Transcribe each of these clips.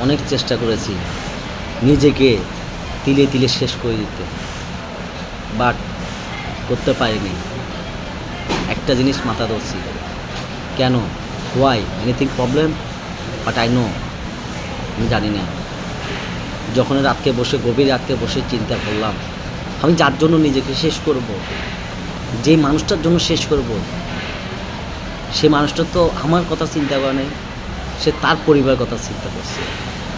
অনেক চেষ্টা করেছি নিজেকে তিলে তিলে শেষ করে দিতে, বাট করতে পারিনি। একটা জিনিস মাথা ধরছি, কেন, why, anything problem, but I know, আমি জানি না। যখন রাতকে বসে, গভীর রাতকে বসে চিন্তা করলাম আমি যার জন্য নিজেকে শেষ করব, যে মানুষটার জন্য শেষ করব, সে মানুষটা তো আমার কথা চিন্তা করে নাই, সে তার পরিবারের কথা চিন্তা করছে,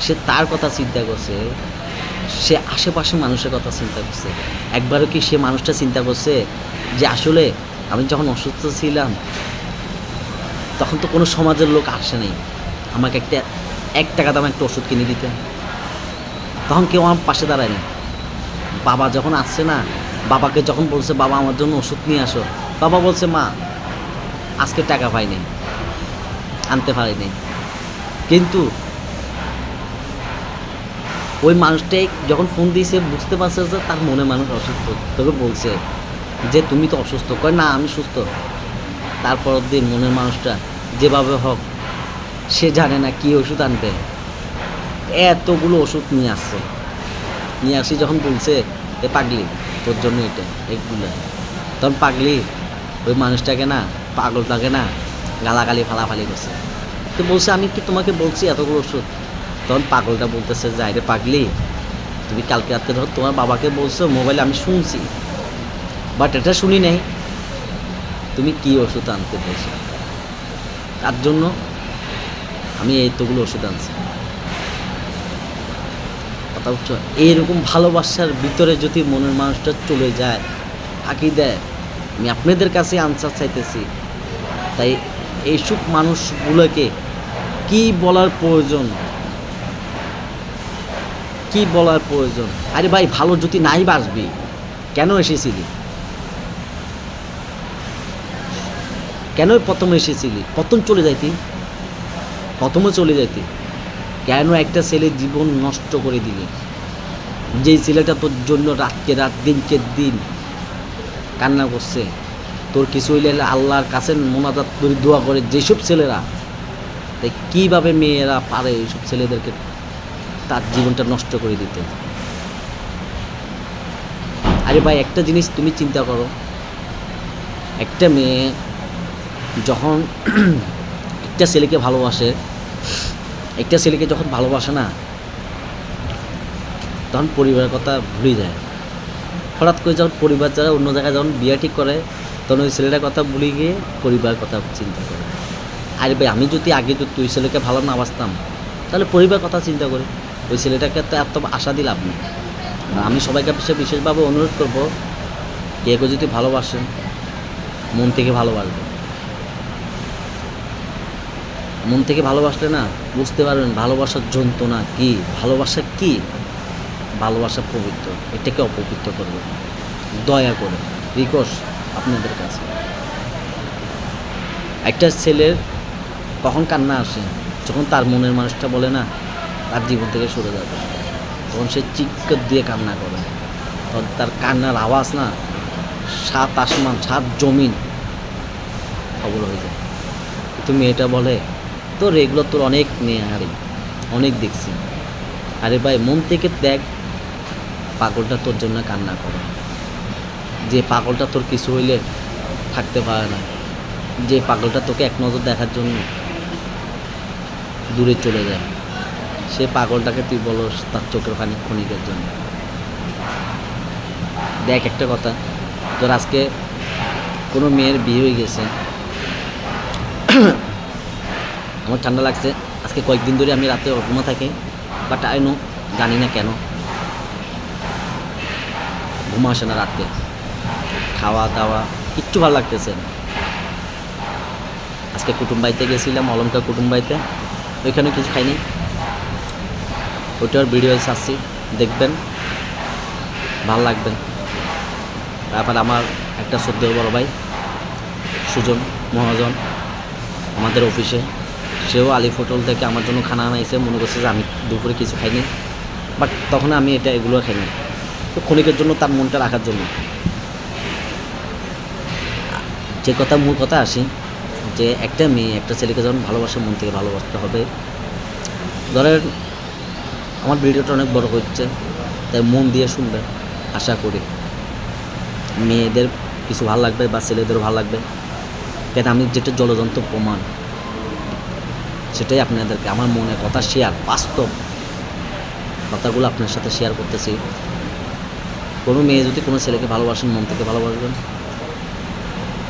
সে তার কথা চিন্তা করছে, সে আশেপাশে মানুষের কথা চিন্তা করছে। একবারও কি সে মানুষটা চিন্তা করছে যে আসলে আমি যখন অসুস্থ ছিলাম তখন তো কোনো সমাজের লোক আসে নাই আমাকে একটা 1 টাকা দাম একটা ওষুধ কিনে দিতে, তখন কেউ আমার পাশে দাঁড়ায় না। বাবা যখন আসছে না, বাবাকে যখন বলছে বাবা আমার জন্য ওষুধ নিয়ে আসো, বাবা বলছে মা আজকে টাকা পাইনি, আনতে পারিনি। কিন্তু ওই মানুষটাই যখন ফোন দিয়েছে বুঝতে পারছে যে তার মনে মানুষ অসুস্থ, তোকে বলছে যে তুমি তো অসুস্থ, কয় না আমি সুস্থ। তারপরের দিন মনের মানুষটা যেভাবে হোক, সে জানে না কী ওষুধ আনবে, এতগুলো ওষুধ নিয়ে আসছে। নিয়ে আসি যখন বলছে এ পাগলি তোর জন্য এটা এগুলো, তখন পাগলি ওই মানুষটাকে না, পাগলটাকে না গালাগালি ফালাফালি করছে। তো বলছে আমি কি তোমাকে বলছি এতগুলো ওষুধ? তখন পাগলটা বলতেছে যাই রে পাগলি, তুমি কালকে রাত্রে ধর তোমার বাবাকে বলছো মোবাইলে, আমি শুনছি বাট এটা শুনি নাই তুমি কি ওষুধ আনতে বলছো, তার জন্য আমি এইতগুলো ওষুধ আনছি। কথা বুঝছো? এইরকম ভালোবাসার ভিতরে যদি মনের মানুষটা চলে যায়, ফাঁকি দেয়, আমি আপনাদের কাছে আনসার চাইতেছি। তাই এইসব মানুষগুলোকে কি বলার প্রয়োজন, কি বলার প্রয়োজন? আরে ভাই ভালো যদি নাই বাসবি কেন এসেছিলি, কেন প্রথমে এসেছিলি? প্রথম চলে যাইতি, প্রথমে চলে যাইতি কেন? একটা ছেলে জীবন নষ্ট করে দিলে, যেই ছেলেটা তোর জন্য রাতকে রাত দিনকে দিন কান্না করছে, তোর কিছু হইলে আল্লাহর কাছে মোনাজাত করে দোয়া করে যেসব ছেলেরা, তাই কীভাবে মেয়েরা পারে এইসব ছেলেদেরকে তার জীবনটা নষ্ট করে দিতে? আরে ভাই একটা জিনিস তুমি চিন্তা করো, একটা মেয়ে যখন একটা ছেলেকে ভালোবাসে, একটা ছেলেকে যখন ভালোবাসে না, তখন পরিবারের কথা ভুলে যায়। হঠাৎ করে যখন পরিবার যারা অন্য জায়গায় যখন বিয়ে ঠিক করে, তখন ওই ছেলেটার কথা ভুলে গিয়ে পরিবারের কথা চিন্তা করে। আরে ভাই আমি যদি আগে যদি ওই ছেলেকে ভালো না বাসতাম, তাহলে পরিবার কথা চিন্তা করি, ওই ছেলেটাকে তো এত আশা দিয়ে লাভ নেই। আমি সবাইকে বিশেষভাবে অনুরোধ করবো, কেউ যদি ভালোবাসেন মন থেকে ভালোবাসবে, মন থেকে ভালোবাসলে না বুঝতে পারবেন ভালোবাসার যন্ত্রণা কী, ভালোবাসা কী, ভালোবাসা পবিত্র, এটাকে অপবিত্র করবে। দয়া করে রিকোয়েস্ট আপনাদের কাছে। একটা ছেলের কখন কান্না আসে, যখন তার মনের মানুষটা বলে না তার জীবন থেকে সরে যাবে, তখন সে চিৎকার দিয়ে কান্না করে, তখন তার কান্নার আওয়াজ না 7 আসমান 7 জমিন খবর হয়ে যায়। কিন্তু মেয়েটা বলে তোর এগুলো তোর অনেক মেয়ে, আরে অনেক দেখছি। আরে ভাই মন থেকে দেখ, পাগলটা তোর জন্য কান্না করে, যে পাগলটা তোর কিছু হইলে থাকতে পারে না, যে পাগলটা তোকে এক নজর দেখার জন্য দূরে চলে যায়, সে পাগলটাকে তুই বলস তার চোখের পানি ক্ষণিকের জন্য। দেখ একটা কথা, তোর আজকে কোনো মেয়ের বিয়ে হয়ে গেছে, আমার ঠান্ডা লাগছে আজকে কয়েকদিন ধরে, আমি রাতে ঘুমা থাকি, বাট আই নো, জানি না কেন ঘুম আসে না রাতে, খাওয়া দাওয়া কিচ্ছু ভালো লাগতেছে না। আজকে কুটুম্বাইতে গেছিলাম, অলঙ্কার কুটুম্বাইতে, ওইখানে কিছু খাইনি, ওইটার ভিডিও ছাড়ছি, দেখবেন ভালো লাগবে। তারপর আমার একটা শ্রদ্ধেয় বড় ভাই সুজন মহাজন আমাদের অফিসে, সেও আলিফ হোটেল থেকে আমার জন্য খানা আনাইছে, মনে করছে যে আমি দুপুরে কিছু খাইনি, বাট তখন আমি এগুলো খাইনি, তো ক্ষণিকের জন্য তার মনটা রাখার জন্য। যে কথা মূল কথা আসি, যে একটা মেয়ে একটা ছেলেকে যখন ভালোবাসে মন থেকে ভালোবাসতে হবে। ধরেন আমার ভিডিওটা অনেক বড় হচ্ছে, তাই মন দিয়ে শুনবেন। আশা করি মেয়েদের কিছু ভালো লাগবে বা ছেলেদেরও ভালো লাগবে, কেন আমি যেটা জলজন্ত প্রমাণ সেটাই আপনাদেরকে আমার মনের কথা শেয়ার, বাস্তব কথাগুলো আপনার সাথে শেয়ার করতেছি। কোনো মেয়ে যদি কোনো ছেলেকে ভালোবাসেন, মন থেকে ভালোবাসবেন,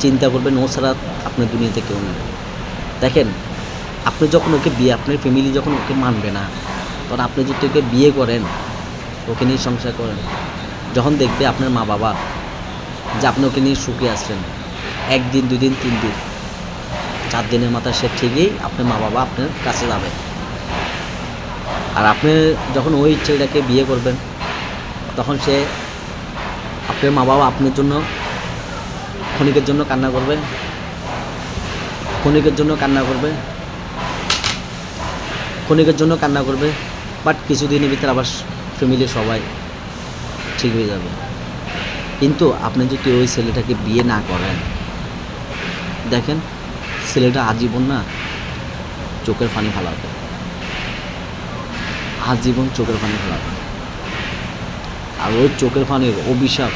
চিন্তা করবেন ও ছাড়া আপনার দুনিয়াতে কেউ নেই। দেখেন, আপনি যখন ওকে বিয়ে, আপনার ফ্যামিলি যখন ওকে মানবে না, তখন আপনি যদি ওকে বিয়ে করেন, ওকে নিয়ে সংসার করেন, যখন দেখবে আপনার মা বাবা যে আপনি ওকে নিয়ে সুখে আসছেন, 1 দিন 2 দিন 3 দিন 4 দিনের মাথায় সে ঠিকই আপনার মা বাবা আপনার কাছে যাবে। আর আপনি যখন ওই ছেলেটাকে বিয়ে করবেন, তখন সে আপনার মা বাবা আপনার জন্য ক্ষণিকের জন্য কান্না করবে, ক্ষণিকের জন্য কান্না করবে, ক্ষণিকের জন্য কান্না করবে, বাট কিছুদিনের ভিতরে আবার ফ্যামিলির সবাই ঠিক হয়ে যাবে। কিন্তু আপনি যদি ওই ছেলেটাকে বিয়ে না করেন, দেখেন ছেলেটা আজীবন না চোখের পানি ফেলাবে, আজীবন চোখের পানি ফেলাবে। আর ওই চোখের পানির অভিশাপ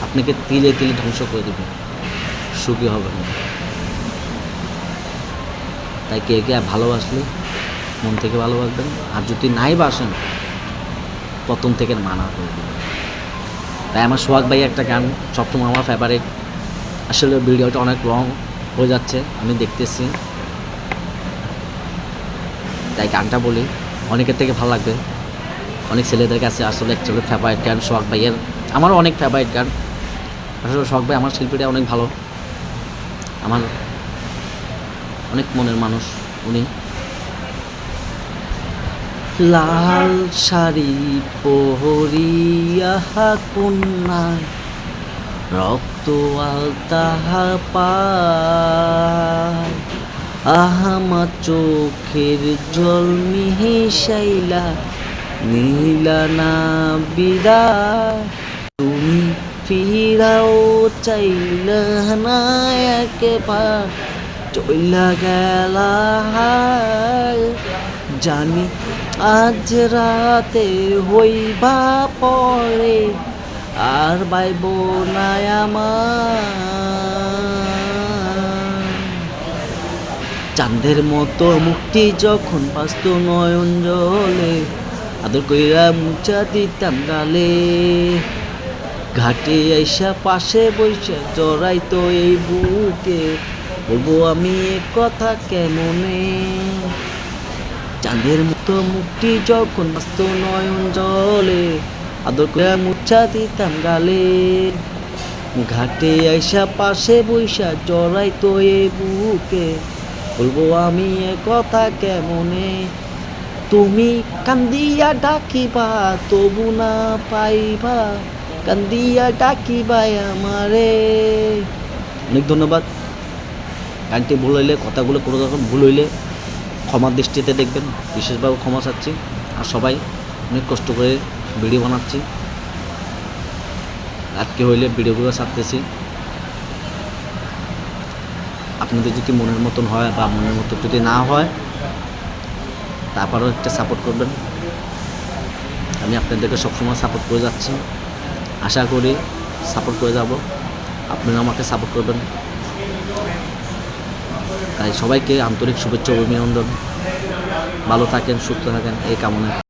আপনাকে তিলে তিলে ধ্বংস করে দেবে, সুখী হবে না। তাই কে কে ভালোবাসলে মন থেকে ভালোবাসবেন, আর যদি নাই বাসেন প্রথম থেকে মানা করে দেবেন। তাই আমার সোহাগ ভাই একটা গান সবসময় আমার ফেভারিট। আসলে ভিডিওটা অনেক লং হয়ে যাচ্ছে, আমি দেখতেছি, তাই গানটা বলি, অনেকের থেকে ভালো লাগবে। অনেক ছেলেদের কাছে আসলে অ্যাকচুয়ালি ফেভারিট গান সোহাগ ভাইয়ের, আমারও অনেক ফেভারিট গান। আসলে সোহাগ ভাই আমার শিল্পীটা অনেক ভালো, আমার অনেক মনের মানুষ উনি। লাল শাড়ি পহরিয়া কন্যা, রক্ত আলতাহা পায়, আহামা চোখের জল মিশাইলা নীলা না বিদায়, তুমি ফিরাও চাইলা না একেবার চইলা গেলা, জানি আজ রাতে হইবা পরে আর বাইব না আমার। চাঁদের মতো মুক্তি যখন বাস্ত নয়ন জলে, আদর কইরা মুচা দিতাম গালে, ঘাটে আইসা পাশে বইসা জড়াইতো এই বুকে, বলবো আমি এ কথা কেমনে। চাঁদের মতো মুক্তি যখন বাস্ত নয়ন জলে, আদর করে মুছা দিতাম গালে, ঘাটে আইসা পাশে বইসা জড়াইতো এ বুকে, বলবো আমি এ কথা কেমনে। তুমি কান্দিয়া ডাকিবা তবু না পাইবা, কান্দিয়া ডাকিবা আমারে। অনেক ধন্যবাদ। গানটি ভুল হইলে, কথাগুলো কোনো রকম ভুল হইলে ক্ষমার দৃষ্টিতে দেখবেন, বিশেষভাবে ক্ষমা চাচ্ছি। আর সবাই অনেক কষ্ট করে ভিডিও বানাচ্ছি, আজকে হইলে ভিডিওগুলো ছাড়তেছি। আপনাদের যদি মনের মতন হয় বা মনের মতো যদি না হয়, তারপরও একটা সাপোর্ট করবেন। আমি আপনাদেরকে সবসময় সাপোর্ট করে যাচ্ছি, আশা করি সাপোর্ট করে যাব, আপনারা আমাকে সাপোর্ট করবেন। তাই সবাইকে আন্তরিক শুভেচ্ছা ও অভিনন্দন। ভালো থাকেন, সুস্থ থাকেন এই কামনা।